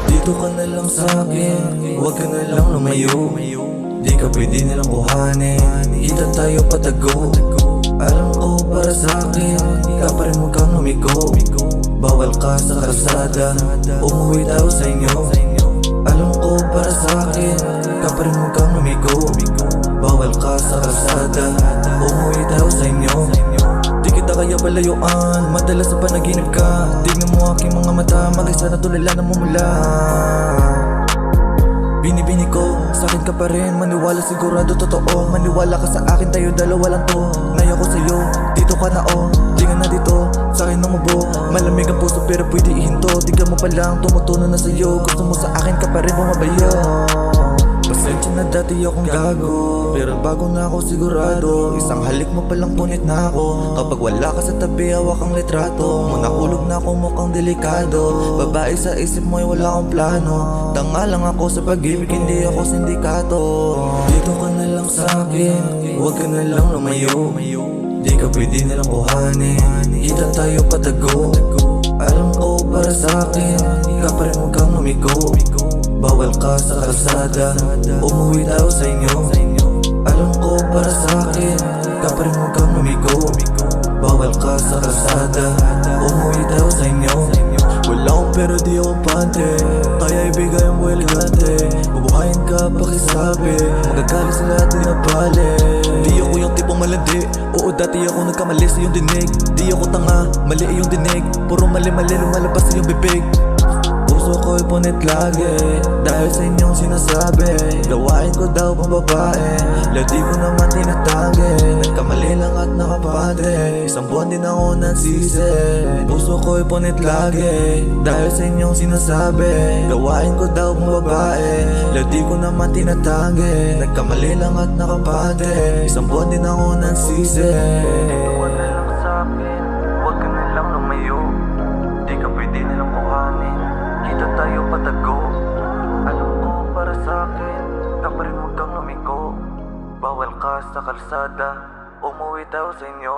Dito ka na lang sa'kin, huwag ka na lang lumayo. Di ka pwede nilang kuhanin, kita tayo patago. Alam ko para sa'kin, ka pa rin huwag kang lumigo. Bawal ka sa kalsada, umuwi tayo sa inyo. Alam ko para sa'kin, ka pa rin huwag kang lumigo. Bawal ka sa kalsada, umuwi tayo sa inyo. Di kita kaya palayuan, madalas sa panaginip ka. Tingnan mo aking mga mata, mag-isa na tulala na mumula. Binibini ko, sa'kin ka pa rin, maniwala sigurado totoo. Maniwala ka sa akin, tayo dalawa lang to. Naya ko sa'yo, dito ka na oh. Di ka na dito, sa'kin ang mubo. Malamig ang puso pero pwede ihinto. Tignan mo pa lang, tumutunan na sa'yo. Gusto mo sa akin ka pa rin bumabayo. Pasensya na dati akong gago, pero bago na ako sigurado. Isang halik mo palang punit na ako. Kapag wala ka sa tabi, hawak ang litrato mo. Nahulog na ako, mukhang delikado. Babae sa isip mo ay wala akong plano. Tanga lang ako sa pag-ibig, hindi ako sindikato. Dito ka na lang sa'kin, huwag ka na lang lumayo. Di ka pwede nilang kuhanin, kita tayo patago. Alam ko para sa'kin, ka pa rin huwag kang lumigo. Bawal ka sa kalsada, umuwi tayo sa inyo. Alam ko para sa'kin, ka pa rin huwag kang lumigo. Bawal ka sa kalsada, umuwi tayo sa inyo. Wala akong pero di ako pante, kaya ibigay ang buweligante. Bubuhayin ka pakisabi, magagalit sa lahat na bale. Di ako yung tipong malandi, oo dati ako nagkamali sa iyong dinig. Di ako tanga, mali iyong dinig, puro mali-mali lumalabas sa iyong bibig. Puso ko'y punit lagi, dahil sa inyong sinasabi. Gawain ko daw pang babae, ladi ko naman tinatagi. Nagkamali lang at nakapate, isang buwan din ako nagsisi. Puso ko'y punit lagi, dahil sa inyong sinasabi. Gawain ko daw pang babae, ladi ko naman tinatagi. Nagkamali lang at nakapate, isang buwan din ako nagsisi. Dito ka na lang sa'kin, huwag ka na lang lumayo. Di ka pwede nilang kuhanin, kita tayo patago. Alam ko para sa'kin, ka pa rin huwag kang lumigo. Bawal ka sa kalsada, umuwi tayo sa inyo.